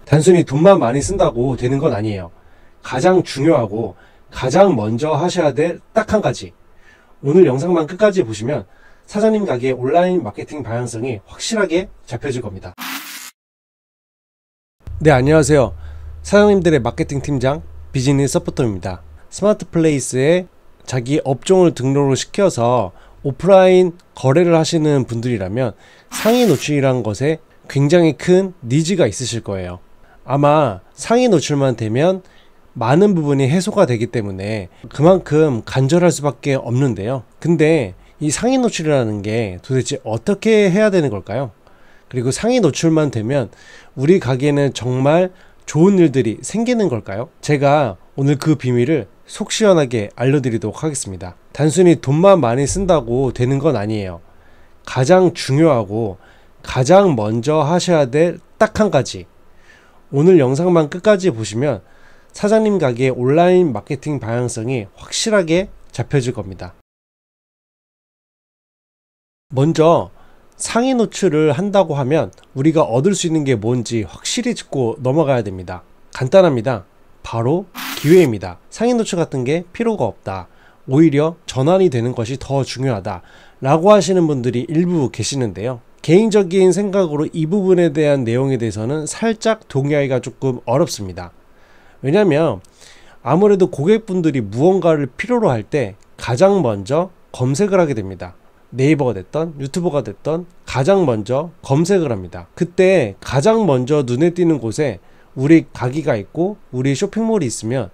단순히 돈만 많이 쓴다고 되는 건 아니에요. 가장 중요하고 가장 먼저 하셔야 될 딱 한 가지. 오늘 영상만 끝까지 보시면 사장님 가게 온라인 마케팅 방향성이 확실하게 잡혀질 겁니다. 네, 안녕하세요. 사장님들의 마케팅 팀장 비즈니스 서포터입니다. 스마트플레이스에 자기 업종을 등록을 시켜서 오프라인 거래를 하시는 분들이라면 상위 노출이라는 것에 굉장히 큰 니즈가 있으실 거예요. 아마 상위 노출만 되면 많은 부분이 해소가 되기 때문에 그만큼 간절할 수밖에 없는데요. 근데 이 상위 노출이라는 게 도대체 어떻게 해야 되는 걸까요? 그리고 상위 노출만 되면 우리 가게는 정말 좋은 일들이 생기는 걸까요? 제가 오늘 그 비밀을 속 시원하게 알려드리도록 하겠습니다. 단순히 돈만 많이 쓴다고 되는 건 아니에요. 가장 중요하고 가장 먼저 하셔야 될 딱 한 가지. 오늘 영상만 끝까지 보시면 사장님 가게 온라인 마케팅 방향성이 확실하게 잡혀질 겁니다. 먼저 상위 노출을 한다고 하면 우리가 얻을 수 있는 게 뭔지 확실히 짚고 넘어가야 됩니다. 간단합니다. 바로 기회입니다. 상위 노출 같은 게 필요가 없다. 오히려 전환이 되는 것이 더 중요하다 라고 하시는 분들이 일부 계시는데요. 개인적인 생각으로 이 부분에 대한 내용에 대해서는 살짝 동의하기가 조금 어렵습니다. 왜냐면 아무래도 고객분들이 무언가를 필요로 할 때 가장 먼저 검색을 하게 됩니다. 네이버가 됐던 유튜버가 됐던 가장 먼저 검색을 합니다. 그때 가장 먼저 눈에 띄는 곳에 우리 가게가 있고 우리 쇼핑몰이 있으면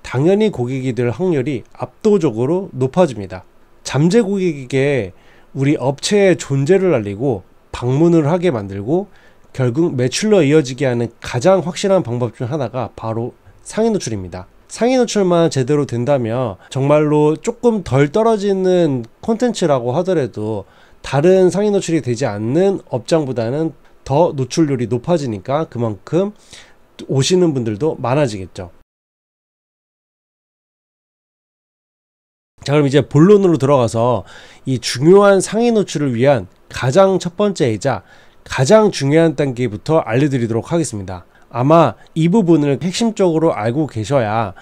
당연히 고객이 될 확률이 압도적으로 높아집니다. 잠재 고객에게 우리 업체의 존재를 알리고 방문을 하게 만들고 결국 매출로 이어지게 하는 가장 확실한 방법 중 하나가 바로 상위 노출입니다. 상위 노출만 제대로 된다면 정말로 조금 덜 떨어지는 콘텐츠라고 하더라도 다른 상위 노출이 되지 않는 업장보다는 더 노출률이 높아지니까 그만큼 오시는 분들도 많아지겠죠. 자, 그럼 이제 본론으로 들어가서 이 중요한 상위 노출을 위한 가장 첫 번째이자 가장 중요한 단계부터 알려드리도록 하겠습니다. 아마 이 부분을 핵심적으로 알고 계셔야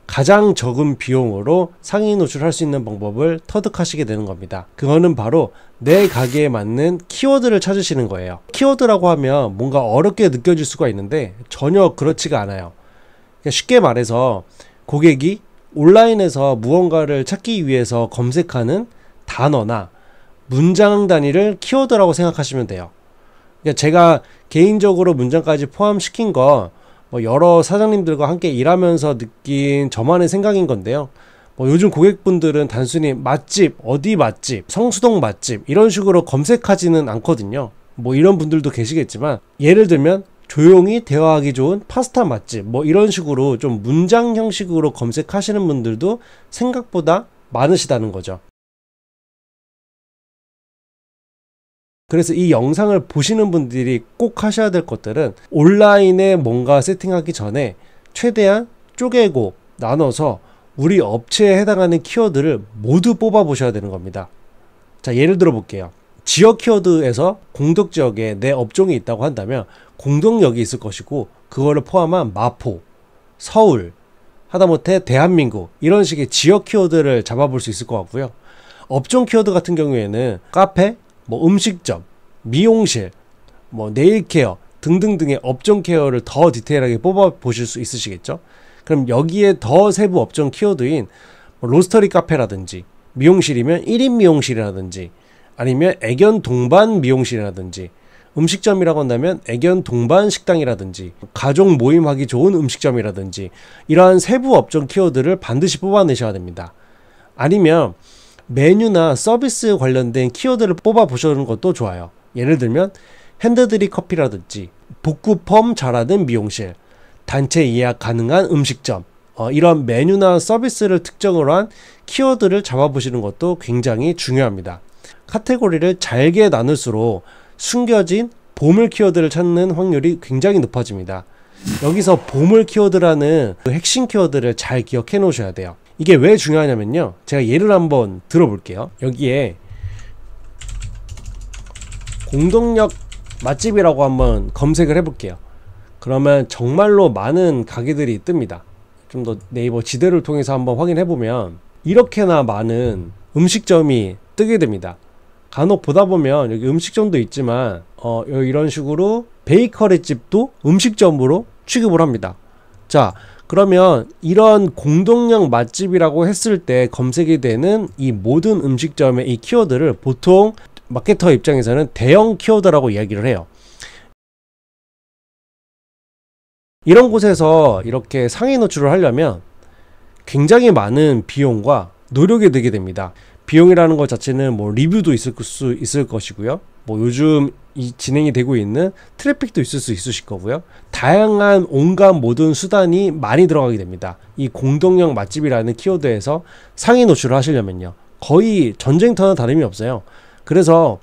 가장 적은 비용으로 상위 노출할 수 있는 방법을 터득하시게 되는 겁니다. 그거는 바로 내 가게에 맞는 키워드를 찾으시는 거예요. 키워드라고 하면 뭔가 어렵게 느껴질 수가 있는데 전혀 그렇지가 않아요. 그러니까 쉽게 말해서 고객이 온라인에서 무언가를 찾기 위해서 검색하는 단어나 문장 단위를 키워드라고 생각하시면 돼요. 그러니까 제가 개인적으로 문장까지 포함시킨 거 여러 사장님들과 함께 일하면서 느낀 저만의 생각인 건데요. 요즘 고객분들은 단순히 맛집, 어디 맛집, 성수동 맛집 이런 식으로 검색하지는 않거든요. 이런 분들도 계시겠지만 예를 들면 조용히 대화하기 좋은 파스타 맛집 이런 식으로 좀 문장 형식으로 검색하시는 분들도 생각보다 많으시다는 거죠. 그래서 이 영상을 보시는 분들이 꼭 하셔야 될 것들은 온라인에 뭔가 세팅하기 전에 최대한 쪼개고 나눠서 우리 업체에 해당하는 키워드를 모두 뽑아 보셔야 되는 겁니다. 자, 예를 들어 볼게요. 지역 키워드에서 공덕지역에 내 업종이 있다고 한다면 공덕역이 있을 것이고 그거를 포함한 마포, 서울, 하다못해 대한민국 이런 식의 지역 키워드를 잡아볼 수 있을 것 같고요. 업종 키워드 같은 경우에는 카페, 음식점, 미용실, 네일케어 등등등의 업종 케어를 더 디테일하게 뽑아 보실 수 있으시겠죠. 그럼 여기에 더 세부 업종 키워드인 로스터리 카페라든지 미용실이면 1인 미용실이라든지 아니면 애견 동반 미용실이라든지 음식점이라고 한다면 애견 동반 식당이라든지 가족 모임하기 좋은 음식점이라든지 이러한 세부 업종 키워드를 반드시 뽑아내셔야 됩니다. 아니면 메뉴나 서비스 관련된 키워드를 뽑아 보시는 것도 좋아요. 예를 들면 핸드드립 커피라든지 복구펌 잘하는 미용실, 단체 예약 가능한 음식점 이런 메뉴나 서비스를 특정으로 한 키워드를 잡아보시는 것도 굉장히 중요합니다. 카테고리를 잘게 나눌수록 숨겨진 보물 키워드를 찾는 확률이 굉장히 높아집니다. 여기서 보물 키워드라는 그 핵심 키워드를 잘 기억해 놓으셔야 돼요. 이게 왜 중요하냐면요, 제가 예를 한번 들어볼게요. 여기에 공덕역 맛집이라고 한번 검색을 해볼게요. 그러면 정말로 많은 가게들이 뜹니다. 좀 더 네이버 지도를 통해서 한번 확인해 보면 이렇게나 많은 음식점이 뜨게 됩니다. 간혹 보다 보면 여기 음식점도 있지만 이런 식으로 베이커리 집도 음식점으로 취급을 합니다. 자, 그러면 이런 공동형 맛집이라고 했을 때 검색이 되는 이 모든 음식점의 이 키워드를 보통 마케터 입장에서는 대형 키워드라고 이야기를 해요. 이런 곳에서 이렇게 상위 노출을 하려면 굉장히 많은 비용과 노력이 들게 됩니다. 비용이라는 것 자체는 뭐 리뷰도 있을 수 있을 것이고요. 뭐 요즘 진행이 되고 있는 트래픽도 있으실 거고요. 다양한 온갖 모든 수단이 많이 들어가게 됩니다. 이 공동형 맛집이라는 키워드에서 상위 노출을 하시려면요. 거의 전쟁터나 다름이 없어요. 그래서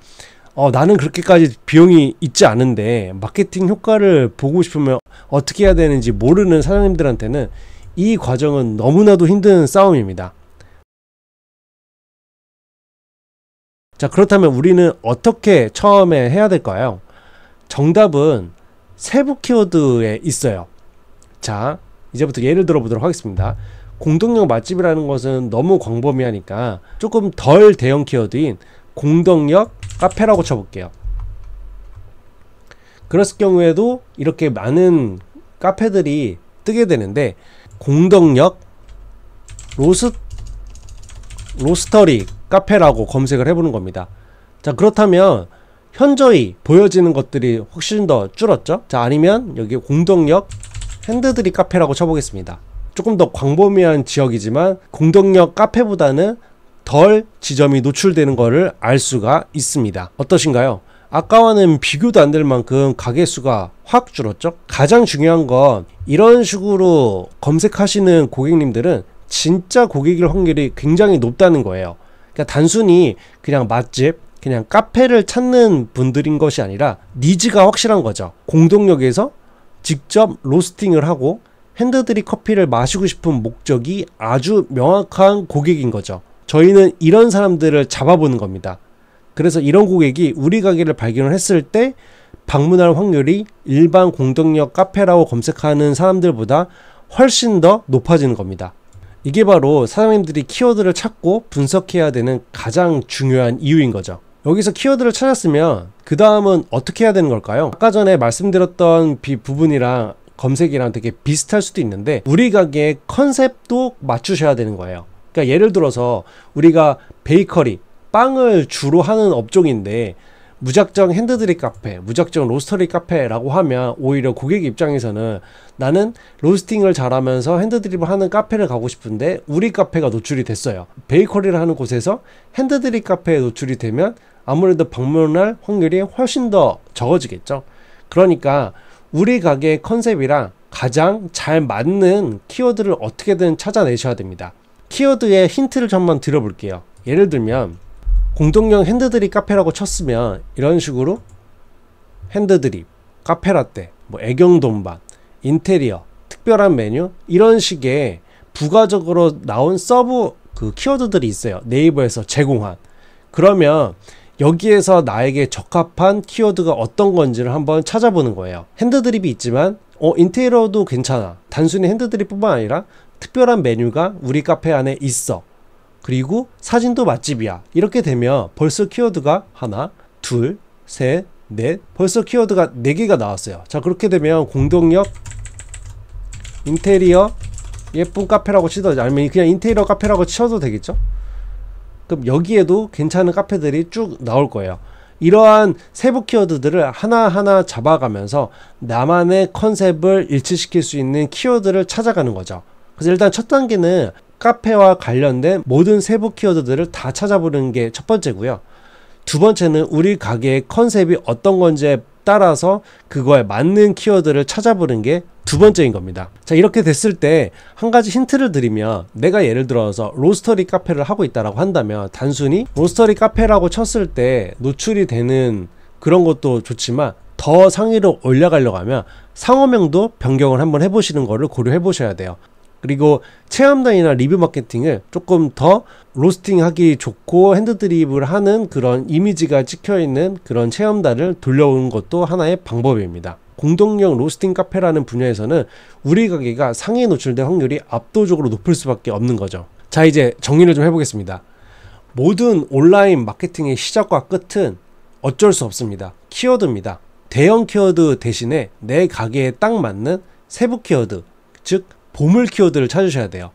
나는 그렇게까지 비용이 있지 않은데 마케팅 효과를 보고 싶으면 어떻게 해야 되는지 모르는 사장님들한테는 이 과정은 너무나도 힘든 싸움입니다. 자, 그렇다면 우리는 어떻게 처음에 해야 될까요? 정답은 세부 키워드에 있어요. 자, 이제부터 예를 들어 보도록 하겠습니다. 공동형 맛집이라는 것은 너무 광범위하니까 조금 덜 대형 키워드인 공동역 카페라고 쳐볼게요. 그랬을 경우에도 이렇게 많은 카페들이 뜨게 되는데 공동역 로스터리 카페라고 검색을 해보는 겁니다. 자, 그렇다면 현저히 보여지는 것들이 훨씬 더 줄었죠. 자, 아니면 여기 공동역 핸드드립 카페라고 쳐보겠습니다. 조금 더 광범위한 지역이지만 공동역 카페보다는 덜 지점이 노출되는 것을 알 수가 있습니다. 어떠신가요? 아까와는 비교도 안 될 만큼 가게 수가 확 줄었죠. 가장 중요한 건 이런 식으로 검색하시는 고객님들은 진짜 고객일 확률이 굉장히 높다는 거예요. 그러니까 단순히 그냥 맛집, 그냥 카페를 찾는 분들인 것이 아니라 니즈가 확실한 거죠. 공동역에서 직접 로스팅을 하고 핸드드립 커피를 마시고 싶은 목적이 아주 명확한 고객인 거죠. 저희는 이런 사람들을 잡아보는 겁니다. 그래서 이런 고객이 우리 가게를 발견을 했을 때 방문할 확률이 일반 공동역 카페라고 검색하는 사람들보다 훨씬 더 높아지는 겁니다. 이게 바로 사장님들이 키워드를 찾고 분석해야 되는 가장 중요한 이유인 거죠. 여기서 키워드를 찾았으면 그 다음은 어떻게 해야 되는 걸까요? 아까 전에 말씀드렸던 부분이랑 검색이랑 되게 비슷할 수도 있는데 우리 가게의 컨셉도 맞추셔야 되는 거예요. 그러니까 예를 들어서 우리가 베이커리, 빵을 주로 하는 업종인데 무작정 핸드드립 카페, 무작정 로스터리 카페라고 하면 오히려 고객 입장에서는 나는 로스팅을 잘하면서 핸드드립을 하는 카페를 가고 싶은데 우리 카페가 노출이 됐어요. 베이커리를 하는 곳에서 핸드드립 카페에 노출이 되면 아무래도 방문할 확률이 훨씬 더 적어지겠죠. 그러니까 우리 가게의 컨셉이랑 가장 잘 맞는 키워드를 어떻게든 찾아내셔야 됩니다. 키워드의 힌트를 좀 한번 드려볼게요. 예를 들면 공동형 핸드드립 카페라고 쳤으면 이런 식으로 핸드드립, 카페라떼, 뭐 애경돈반, 인테리어, 특별한 메뉴 이런 식의 부가적으로 나온 서브 키워드들이 있어요. 네이버에서 제공한. 그러면 여기에서 나에게 적합한 키워드가 어떤 건지를 한번 찾아보는 거예요. 핸드드립이 있지만 인테리어도 괜찮아. 단순히 핸드드립뿐만 아니라 특별한 메뉴가 우리 카페 안에 있어. 그리고 사진도 맛집이야. 이렇게 되면 벌써 키워드가 하나, 둘, 셋, 넷, 벌써 키워드가 4개가 나왔어요. 자, 그렇게 되면 공동역 인테리어 예쁜 카페라고 치더라도 아니면 그냥 인테리어 카페라고 쳐도 되겠죠. 그럼 여기에도 괜찮은 카페들이 쭉 나올 거예요. 이러한 세부 키워드들을 하나하나 잡아가면서 나만의 컨셉을 일치시킬 수 있는 키워드를 찾아가는 거죠. 그래서 일단 첫 단계는 카페와 관련된 모든 세부 키워드들을 다 찾아보는 게 첫 번째고요. 두 번째는 우리 가게의 컨셉이 어떤 건지에 따라서 그거에 맞는 키워드를 찾아보는 게 두 번째인 겁니다. 자, 이렇게 됐을 때 한 가지 힌트를 드리면 내가 예를 들어서 로스터리 카페를 하고 있다라고 한다면 단순히 로스터리 카페라고 쳤을 때 노출이 되는 그런 것도 좋지만 더 상위로 올라가려고 하면 상호명도 변경을 한번 해보시는 거를 고려해 보셔야 돼요. 그리고 체험단이나 리뷰 마케팅을 조금 더 로스팅하기 좋고 핸드드립을 하는 그런 이미지가 찍혀있는 그런 체험단을 돌려오는 것도 하나의 방법입니다. 공동형 로스팅 카페라는 분야에서는 우리 가게가 상위에 노출될 확률이 압도적으로 높을 수밖에 없는 거죠. 자, 이제 정리를 좀 해보겠습니다. 모든 온라인 마케팅의 시작과 끝은 어쩔 수 없습니다. 키워드입니다. 대형 키워드 대신에 내 가게에 딱 맞는 세부 키워드, 즉 보물 키워드를 찾으셔야 돼요.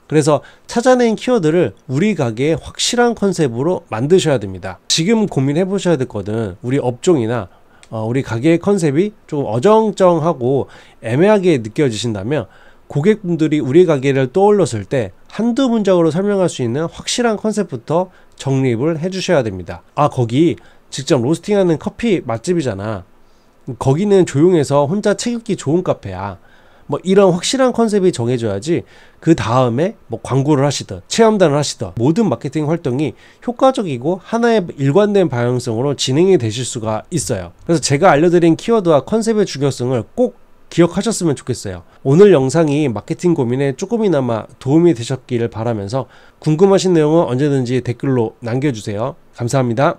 그래서 찾아낸 키워드를 우리 가게의 확실한 컨셉으로 만드셔야 됩니다. 지금 고민해 보셔야 될 거는 우리 업종이나 우리 가게의 컨셉이 조금 어정쩡하고 애매하게 느껴지신다면 고객분들이 우리 가게를 떠올렸을 때 한두 문장으로 설명할 수 있는 확실한 컨셉부터 정립을 해 주셔야 됩니다. 아, 거기 직접 로스팅하는 커피 맛집이잖아. 거기는 조용해서 혼자 책 읽기 좋은 카페야. 뭐 이런 확실한 컨셉이 정해져야지 그 다음에 뭐 광고를 하시든 체험단을 하시든 모든 마케팅 활동이 효과적이고 하나의 일관된 방향성으로 진행이 되실 수가 있어요. 그래서 제가 알려드린 키워드와 컨셉의 중요성을 꼭 기억하셨으면 좋겠어요. 오늘 영상이 마케팅 고민에 조금이나마 도움이 되셨기를 바라면서 궁금하신 내용은 언제든지 댓글로 남겨주세요. 감사합니다.